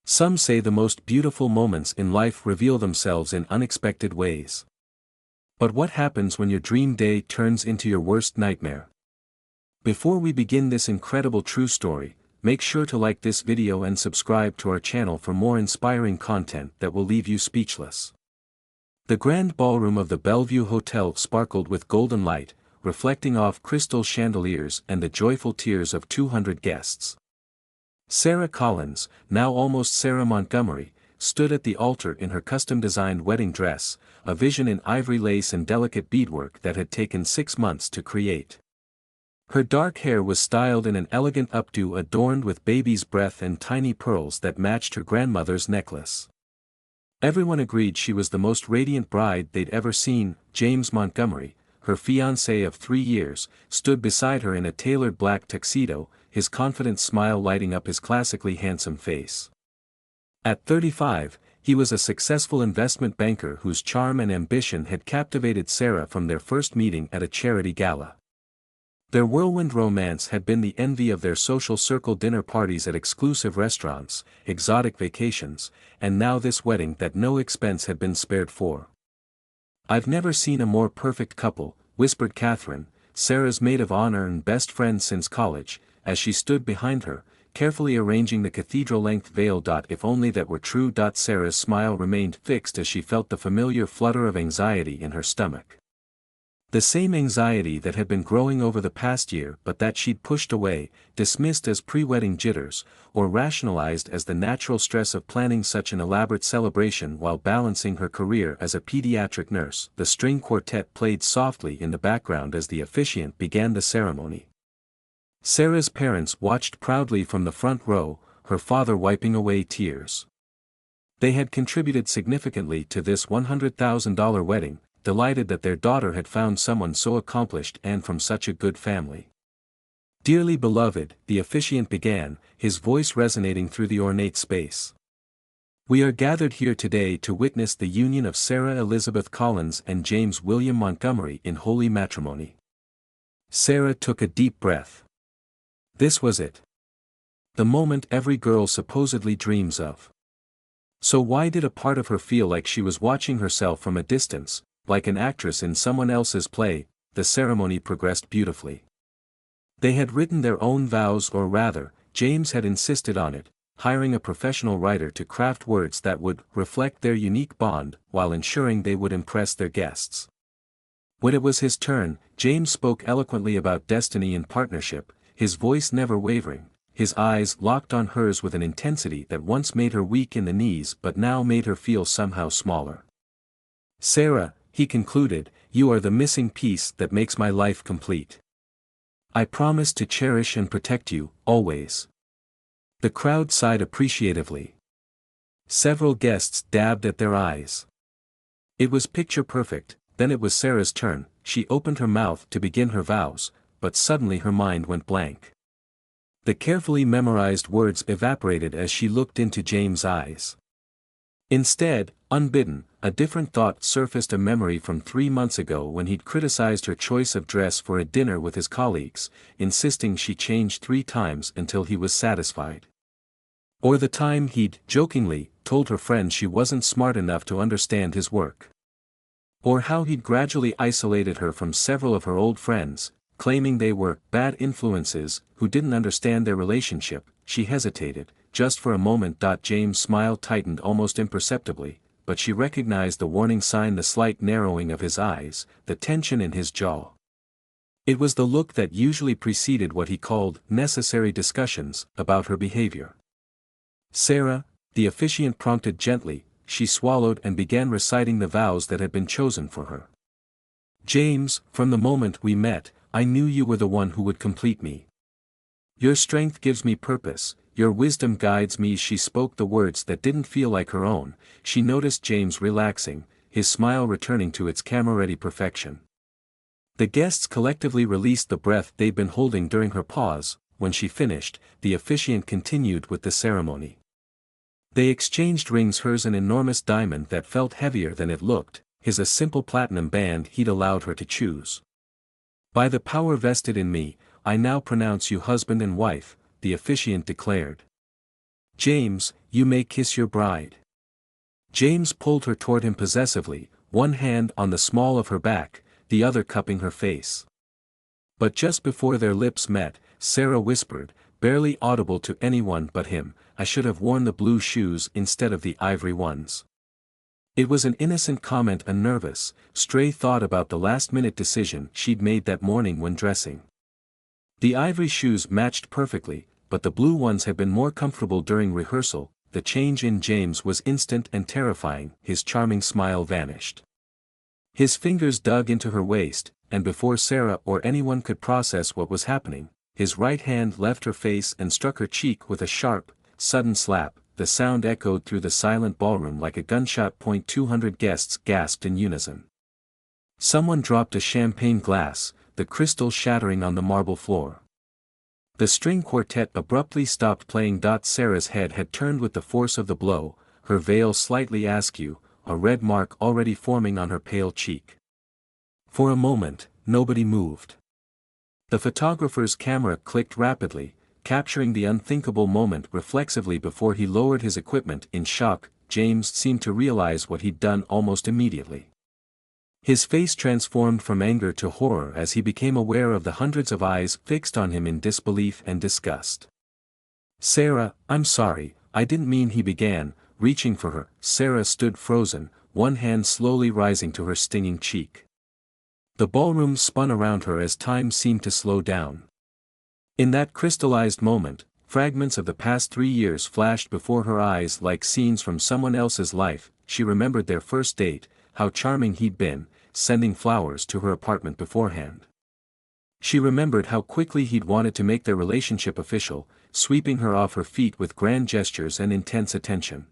Some say the most beautiful moments in life reveal themselves in unexpected ways. But what happens when your dream day turns into your worst nightmare? Before we begin this incredible true story, make sure to like this video and subscribe to our channel for more inspiring content that will leave you speechless. The grand ballroom of the Bellevue Hotel sparkled with golden light, reflecting off crystal chandeliers and the joyful tears of 200 guests. Sarah Collins, now almost Sarah Montgomery, stood at the altar in her custom-designed wedding dress, a vision in ivory lace and delicate beadwork that had taken 6 months to create. Her dark hair was styled in an elegant updo adorned with baby's breath and tiny pearls that matched her grandmother's necklace. Everyone agreed she was the most radiant bride they'd ever seen. James Montgomery, her fiancé of 3 years, stood beside her in a tailored black tuxedo, his confident smile lighting up his classically handsome face. At 35, he was a successful investment banker whose charm and ambition had captivated Sarah from their first meeting at a charity gala. Their whirlwind romance had been the envy of their social circle, dinner parties at exclusive restaurants, exotic vacations, and now this wedding that no expense had been spared for. "I've never seen a more perfect couple," whispered Catherine, Sarah's maid of honor and best friend since college, as she stood behind her, carefully arranging the cathedral-length veil. "If only that were true." Sarah's smile remained fixed as she felt the familiar flutter of anxiety in her stomach. The same anxiety that had been growing over the past year but that she'd pushed away, dismissed as pre-wedding jitters, or rationalized as the natural stress of planning such an elaborate celebration while balancing her career as a pediatric nurse. The string quartet played softly in the background as the officiant began the ceremony. Sarah's parents watched proudly from the front row, her father wiping away tears. They had contributed significantly to this $100,000 wedding, delighted that their daughter had found someone so accomplished and from such a good family. "Dearly beloved," the officiant began, his voice resonating through the ornate space. "We are gathered here today to witness the union of Sarah Elizabeth Collins and James William Montgomery in holy matrimony." Sarah took a deep breath. This was it. The moment every girl supposedly dreams of. So why did a part of her feel like she was watching herself from a distance, like an actress in someone else's play? The ceremony progressed beautifully. They had written their own vows, or rather, James had insisted on it, hiring a professional writer to craft words that would reflect their unique bond while ensuring they would impress their guests. When it was his turn, James spoke eloquently about destiny and partnership, his voice never wavering, his eyes locked on hers with an intensity that once made her weak in the knees but now made her feel somehow smaller. "Sarah," he concluded, "you are the missing piece that makes my life complete. I promise to cherish and protect you, always." The crowd sighed appreciatively. Several guests dabbed at their eyes. It was picture perfect. Then it was Sarah's turn. She opened her mouth to begin her vows, but suddenly her mind went blank. The carefully memorized words evaporated as she looked into James' eyes. Instead, unbidden, a different thought surfaced, a memory from 3 months ago when he'd criticized her choice of dress for a dinner with his colleagues, insisting she changed 3 times until he was satisfied. Or the time he'd, jokingly, told her friend she wasn't smart enough to understand his work. Or how he'd gradually isolated her from several of her old friends, claiming they were bad influences who didn't understand their relationship. She hesitated, just for a moment. James' smile tightened almost imperceptibly, but she recognized the warning sign, the slight narrowing of his eyes, the tension in his jaw. It was the look that usually preceded what he called necessary discussions about her behavior. "Sarah," the officiant prompted gently. She swallowed and began reciting the vows that had been chosen for her. "James, from the moment we met, I knew you were the one who would complete me. Your strength gives me purpose, your wisdom guides me." She spoke the words that didn't feel like her own. She noticed James relaxing, his smile returning to its camera-ready perfection. The guests collectively released the breath they'd been holding during her pause. When she finished, the officiant continued with the ceremony. They exchanged rings, hers an enormous diamond that felt heavier than it looked, his a simple platinum band he'd allowed her to choose. "By the power vested in me, I now pronounce you husband and wife," the officiant declared. James, you may kiss your bride. James pulled her toward him possessively, one hand on the small of her back, the other cupping her face. But just before their lips met, Sarah whispered, barely audible to anyone but him, I should have worn the blue shoes instead of the ivory ones. It was an innocent comment, a nervous, stray thought about the last-minute decision she'd made that morning when dressing. The ivory shoes matched perfectly, but the blue ones had been more comfortable during rehearsal. The change in James was instant and terrifying, his charming smile vanished. His fingers dug into her waist, and before Sarah or anyone could process what was happening, his right hand left her face and struck her cheek with a sharp, sudden slap. The sound echoed through the silent ballroom like a gunshot. 200 guests gasped in unison. Someone dropped a champagne glass, the crystal shattering on the marble floor. The string quartet abruptly stopped playing. Sarah's head had turned with the force of the blow, her veil slightly askew, a red mark already forming on her pale cheek. For a moment, nobody moved. The photographer's camera clicked rapidly, capturing the unthinkable moment reflexively before he lowered his equipment. In shock, James seemed to realize what he'd done almost immediately. His face transformed from anger to horror as he became aware of the hundreds of eyes fixed on him in disbelief and disgust. Sarah, I'm sorry, I didn't mean, he began, reaching for her. Sarah stood frozen, one hand slowly rising to her stinging cheek. The ballroom spun around her as time seemed to slow down. In that crystallized moment, fragments of the past 3 years flashed before her eyes like scenes from someone else's life. She remembered their first date, how charming he'd been, sending flowers to her apartment beforehand. She remembered how quickly he'd wanted to make their relationship official, sweeping her off her feet with grand gestures and intense attention.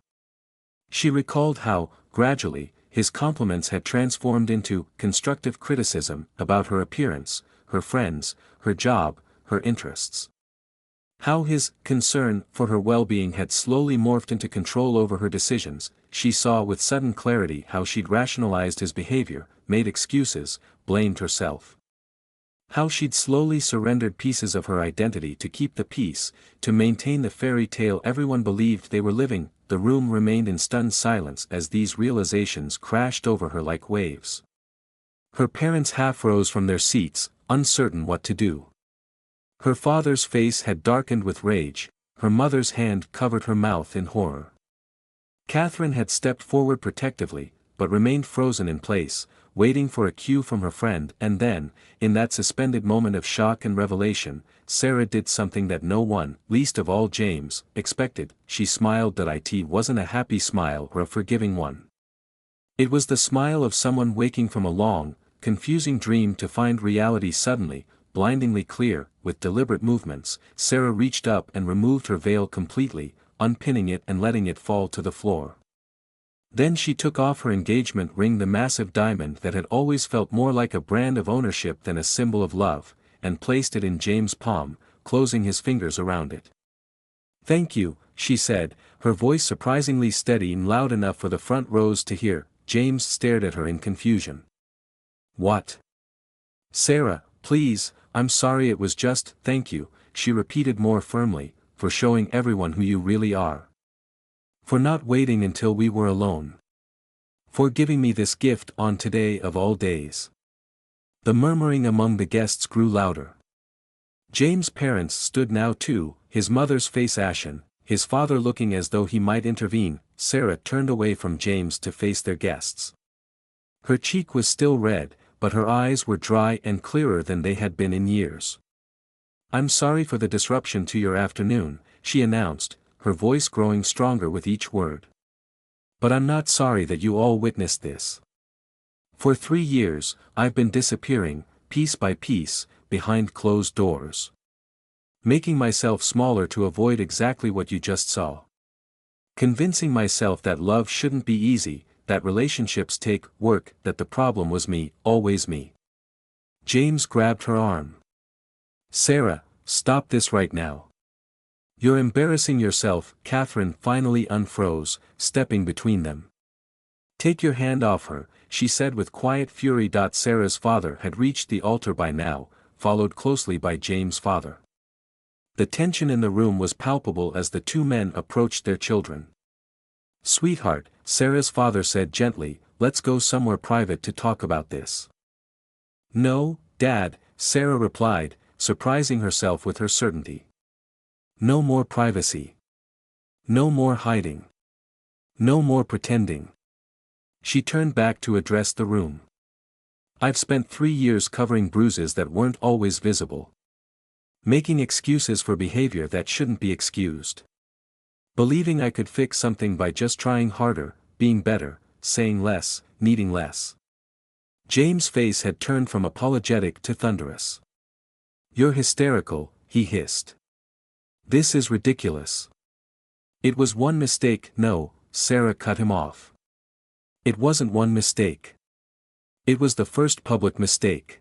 She recalled how, gradually, his compliments had transformed into constructive criticism about her appearance, her friends, her job, her interests. How his concern for her well-being had slowly morphed into control over her decisions. She saw with sudden clarity how she'd rationalized his behavior, made excuses, blamed herself. How she'd slowly surrendered pieces of her identity to keep the peace, to maintain the fairy tale everyone believed they were living. The room remained in stunned silence as these realizations crashed over her like waves. Her parents half rose from their seats, uncertain what to do. Her father's face had darkened with rage, her mother's hand covered her mouth in horror. Catherine had stepped forward protectively, but remained frozen in place, waiting for a cue from her friend. And then, in that suspended moment of shock and revelation, Sarah did something that no one, least of all James, expected. She smiled. It wasn't a happy smile or a forgiving one. It was the smile of someone waking from a long, confusing dream to find reality suddenly, blindingly clear. With deliberate movements, Sarah reached up and removed her veil completely, unpinning it and letting it fall to the floor. Then she took off her engagement ring, the massive diamond that had always felt more like a brand of ownership than a symbol of love, and placed it in James' palm, closing his fingers around it. Thank you, she said, her voice surprisingly steady and loud enough for the front rows to hear. James stared at her in confusion. What? Sarah, please, I'm sorry, it was just, thank you, she repeated more firmly, for showing everyone who you really are. For not waiting until we were alone. For giving me this gift on today of all days. The murmuring among the guests grew louder. James' parents stood now too, his mother's face ashen, his father looking as though he might intervene. Sarah turned away from James to face their guests. Her cheek was still red, but her eyes were dry and clearer than they had been in years. I'm sorry for the disruption to your afternoon, she announced, her voice growing stronger with each word. But I'm not sorry that you all witnessed this. For 3 years, I've been disappearing, piece by piece, behind closed doors. Making myself smaller to avoid exactly what you just saw. Convincing myself that love shouldn't be easy, that relationships take work, that the problem was me, always me. James grabbed her arm. Sarah, stop this right now. You're embarrassing yourself. Catherine finally unfroze, stepping between them. Take your hand off her, she said with quiet fury. Sarah's father had reached the altar by now, followed closely by James' father. The tension in the room was palpable as the two men approached their children. "Sweetheart," Sarah's father said gently, "let's go somewhere private to talk about this." "No, Dad," Sarah replied, surprising herself with her certainty. "No more privacy. No more hiding. No more pretending." She turned back to address the room. "I've spent 3 years covering bruises that weren't always visible. Making excuses for behavior that shouldn't be excused. Believing I could fix something by just trying harder, being better, saying less, needing less." James' face had turned from apologetic to thunderous. "You're hysterical," he hissed. "This is ridiculous." "It was one mistake." "No," Sarah cut him off. "It wasn't one mistake. It was the first public mistake.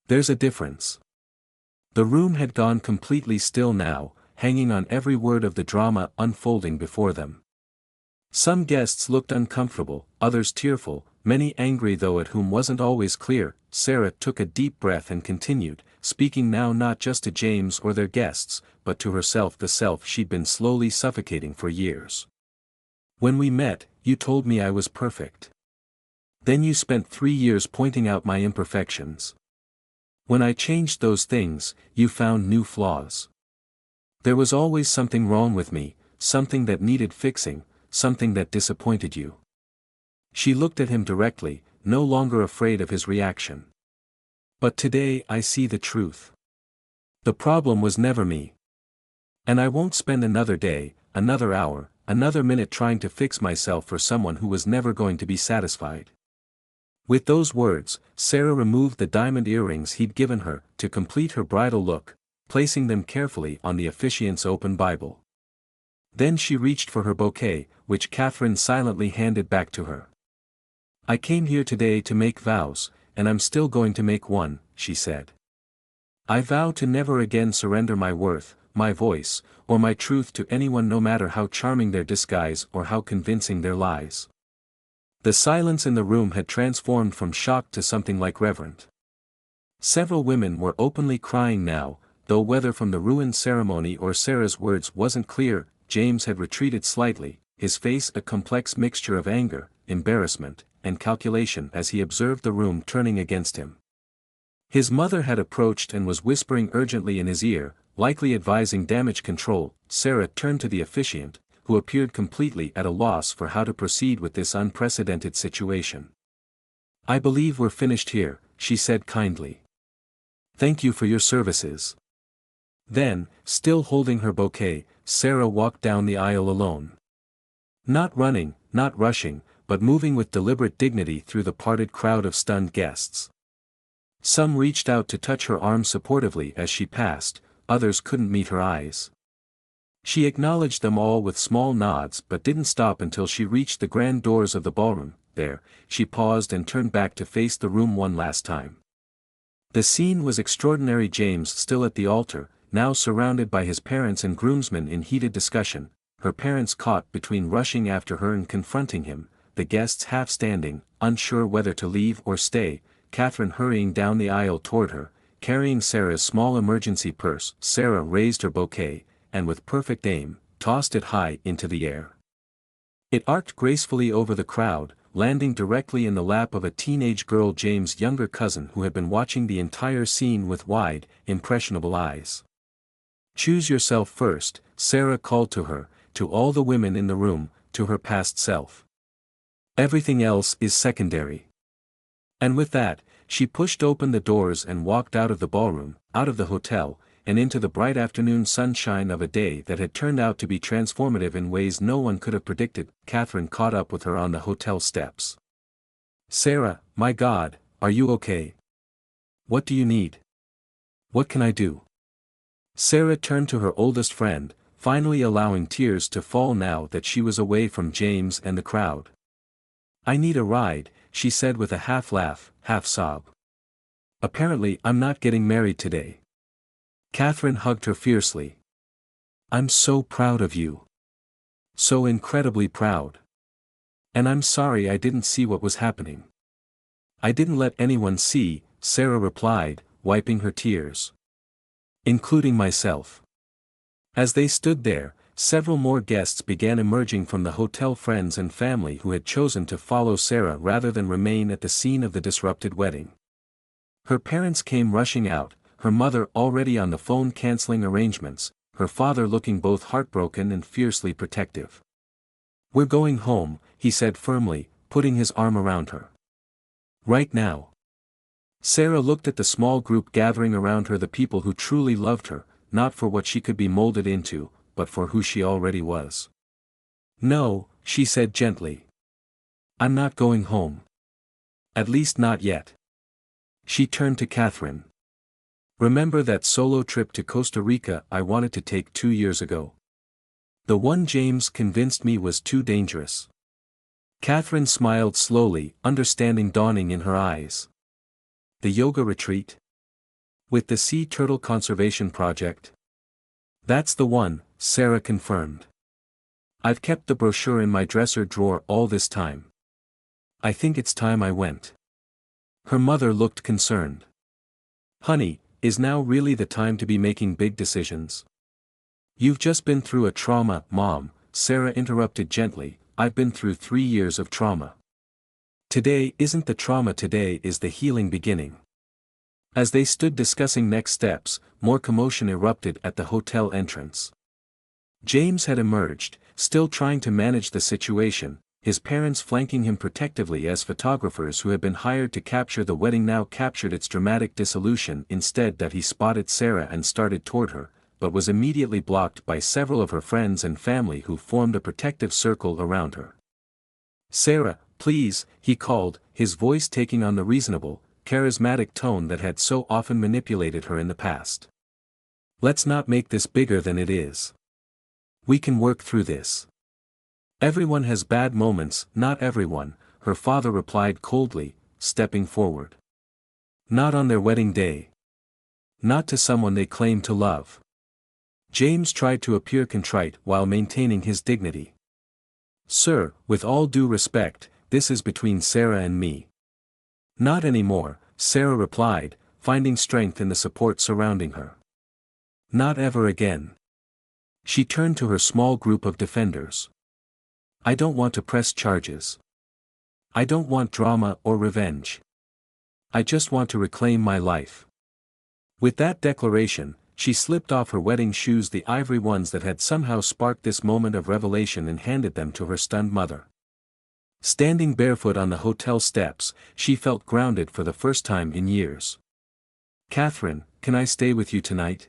There's a difference." The room had gone completely still now, hanging on every word of the drama unfolding before them. Some guests looked uncomfortable, others tearful, many angry, though at whom wasn't always clear. Sarah took a deep breath and continued, speaking now not just to James or their guests, but to herself, the self she'd been slowly suffocating for years. "When we met, you told me I was perfect. Then you spent 3 years pointing out my imperfections. When I changed those things, you found new flaws. There was always something wrong with me, something that needed fixing, something that disappointed you." She looked at him directly, no longer afraid of his reaction. "But today I see the truth. The problem was never me. And I won't spend another day, another hour, another minute trying to fix myself for someone who was never going to be satisfied." With those words, Sarah removed the diamond earrings he'd given her to complete her bridal look, placing them carefully on the officiant's open Bible. Then she reached for her bouquet, which Catherine silently handed back to her. "I came here today to make vows, and I'm still going to make one," she said. "I vow to never again surrender my worth, my voice, or my truth to anyone, no matter how charming their disguise or how convincing their lies." The silence in the room had transformed from shock to something like reverent. Several women were openly crying now, though whether from the ruined ceremony or Sarah's words wasn't clear. James had retreated slightly, his face a complex mixture of anger, embarrassment, and calculation as he observed the room turning against him. His mother had approached and was whispering urgently in his ear, likely advising damage control. Sarah turned to the officiant, who appeared completely at a loss for how to proceed with this unprecedented situation. "I believe we're finished here," she said kindly. "Thank you for your services." Then, still holding her bouquet, Sarah walked down the aisle alone. Not running, not rushing, but moving with deliberate dignity through the parted crowd of stunned guests. Some reached out to touch her arm supportively as she passed, others couldn't meet her eyes. She acknowledged them all with small nods but didn't stop until she reached the grand doors of the ballroom. There, she paused and turned back to face the room one last time. The scene was extraordinary. James still at the altar, now surrounded by his parents and groomsmen in heated discussion, her parents caught between rushing after her and confronting him, the guests half standing, unsure whether to leave or stay, Catherine hurrying down the aisle toward her, carrying Sarah's small emergency purse. Sarah raised her bouquet, and with perfect aim, tossed it high into the air. It arced gracefully over the crowd, landing directly in the lap of a teenage girl, James' younger cousin, who had been watching the entire scene with wide, impressionable eyes. "Choose yourself first," Sarah called to her, to all the women in the room, to her past self. "Everything else is secondary." And with that, she pushed open the doors and walked out of the ballroom, out of the hotel, and into the bright afternoon sunshine of a day that had turned out to be transformative in ways no one could have predicted. Catherine caught up with her on the hotel steps. "Sarah, my God, are you okay? What do you need? What can I do?" Sarah turned to her oldest friend, finally allowing tears to fall now that she was away from James and the crowd. "I need a ride," she said with a half laugh, half sob. "Apparently I'm not getting married today." Catherine hugged her fiercely. "I'm so proud of you. So incredibly proud. And I'm sorry I didn't see what was happening." "I didn't let anyone see," Sarah replied, wiping her tears. "Including myself." As they stood there, several more guests began emerging from the hotel, friends and family who had chosen to follow Sarah rather than remain at the scene of the disrupted wedding. Her parents came rushing out, her mother already on the phone canceling arrangements, her father looking both heartbroken and fiercely protective. "We're going home," he said firmly, putting his arm around her. "Right now." Sarah looked at the small group gathering around her, the people who truly loved her, not for what she could be molded into, but for who she already was. "No," she said gently. "I'm not going home. At least not yet." She turned to Catherine. "Remember that solo trip to Costa Rica I wanted to take 2 years ago? The one James convinced me was too dangerous." Catherine smiled slowly, understanding dawning in her eyes. "The yoga retreat? With the Sea Turtle Conservation Project?" "That's the one," Sarah confirmed. "I've kept the brochure in my dresser drawer all this time. I think it's time I went." Her mother looked concerned. "Honey, is now really the time to be making big decisions? You've just been through a trauma, Mom," Sarah interrupted gently. "I've been through 3 years of trauma. Today isn't the trauma, today is the healing beginning." As they stood discussing next steps, more commotion erupted at the hotel entrance. James had emerged, still trying to manage the situation, his parents flanking him protectively as photographers who had been hired to capture the wedding now captured its dramatic dissolution. Instead that he spotted Sarah and started toward her, but was immediately blocked by several of her friends and family who formed a protective circle around her. "Sarah, please," he called, his voice taking on the reasonable, charismatic tone that had so often manipulated her in the past. "Let's not make this bigger than it is. We can work through this. Everyone has bad moments." "Not everyone," her father replied coldly, stepping forward. "Not on their wedding day. Not to someone they claim to love." James tried to appear contrite while maintaining his dignity. "Sir, with all due respect, this is between Sarah and me." "Not anymore," Sarah replied, finding strength in the support surrounding her. "Not ever again." She turned to her small group of defenders. "I don't want to press charges. I don't want drama or revenge. I just want to reclaim my life." With that declaration, she slipped off her wedding shoes, the ivory ones that had somehow sparked this moment of revelation, and handed them to her stunned mother. Standing barefoot on the hotel steps, she felt grounded for the first time in years. "Catherine, can I stay with you tonight?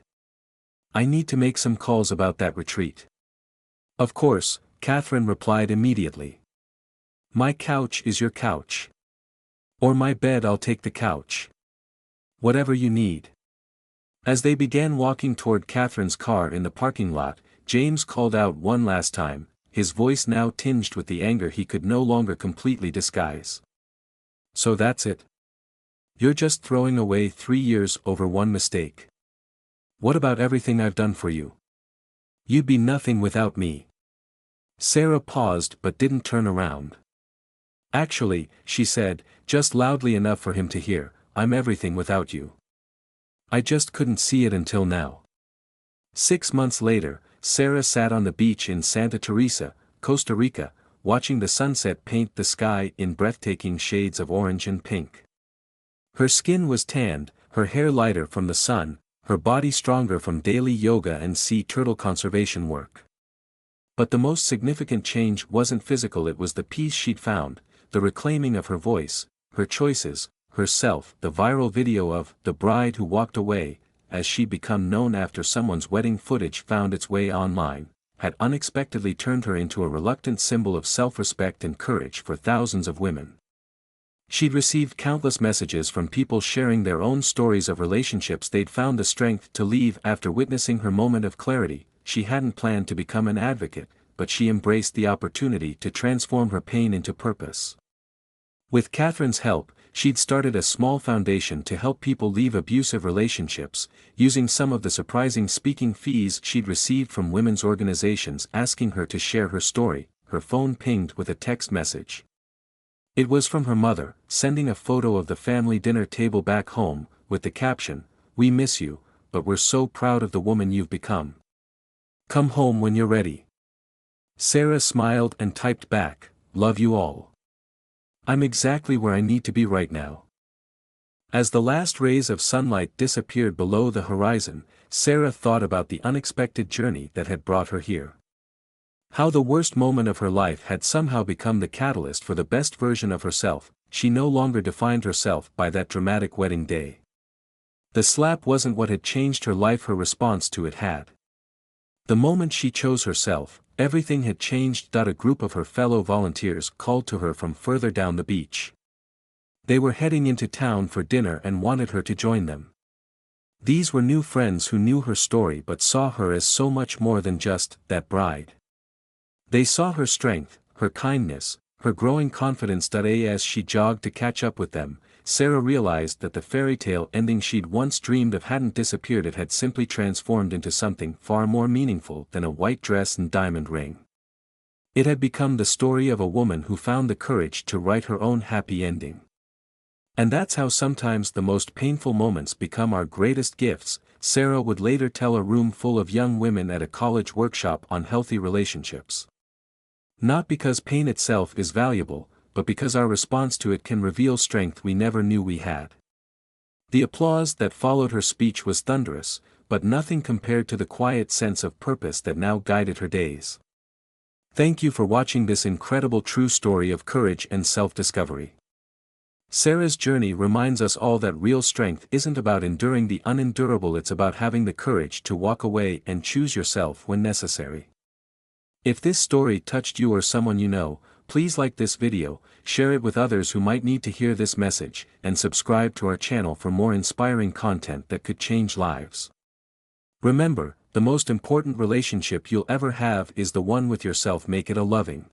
I need to make some calls about that retreat." "Of course," Catherine replied immediately. "My couch is your couch. Or my bed, I'll take the couch. Whatever you need." As they began walking toward Catherine's car in the parking lot, James called out one last time, his voice now tinged with the anger he could no longer completely disguise. "So that's it? You're just throwing away 3 years over one mistake? What about everything I've done for you? You'd be nothing without me." Sarah paused but didn't turn around. "Actually," she said, just loudly enough for him to hear, "I'm everything without you. I just couldn't see it until now." 6 months later, Sarah sat on the beach in Santa Teresa, Costa Rica, watching the sunset paint the sky in breathtaking shades of orange and pink. Her skin was tanned, her hair lighter from the sun, her body stronger from daily yoga and sea turtle conservation work. But the most significant change wasn't physical, it was the peace she'd found, the reclaiming of her voice, her choices, herself. The viral video of "The Bride Who Walked Away," as she'd become known after someone's wedding footage found its way online, had unexpectedly turned her into a reluctant symbol of self-respect and courage for thousands of women. She'd received countless messages from people sharing their own stories of relationships they'd found the strength to leave after witnessing her moment of clarity. She hadn't planned to become an advocate, but she embraced the opportunity to transform her pain into purpose. With Catherine's help, she'd started a small foundation to help people leave abusive relationships, using some of the surprising speaking fees she'd received from women's organizations asking her to share her story. Her phone pinged with a text message. It was from her mother, sending a photo of the family dinner table back home, with the caption, "We miss you, but we're so proud of the woman you've become." Come home when you're ready. Sarah smiled and typed back, love you all. I'm exactly where I need to be right now. As the last rays of sunlight disappeared below the horizon, Sarah thought about the unexpected journey that had brought her here. How the worst moment of her life had somehow become the catalyst for the best version of herself. She no longer defined herself by that dramatic wedding day. The slap wasn't what had changed her life, her response to it had. The moment she chose herself, everything had changed. A group of her fellow volunteers called to her from further down the beach. They were heading into town for dinner and wanted her to join them. These were new friends who knew her story but saw her as so much more than just that bride. They saw her strength, her kindness, her growing confidence. As she jogged to catch up with them, Sarah realized that the fairy tale ending she'd once dreamed of hadn't disappeared. It had simply transformed into something far more meaningful than a white dress and diamond ring. It had become the story of a woman who found the courage to write her own happy ending. And that's how sometimes the most painful moments become our greatest gifts, Sarah would later tell a room full of young women at a college workshop on healthy relationships. Not because pain itself is valuable, but because our response to it can reveal strength we never knew we had. The applause that followed her speech was thunderous, but nothing compared to the quiet sense of purpose that now guided her days. Thank you for watching this incredible true story of courage and self-discovery. Sarah's journey reminds us all that real strength isn't about enduring the unendurable, it's about having the courage to walk away and choose yourself when necessary. If this story touched you or someone you know, please like this video, share it with others who might need to hear this message, and subscribe to our channel for more inspiring content that could change lives. Remember, the most important relationship you'll ever have is the one with yourself. Make it a loving,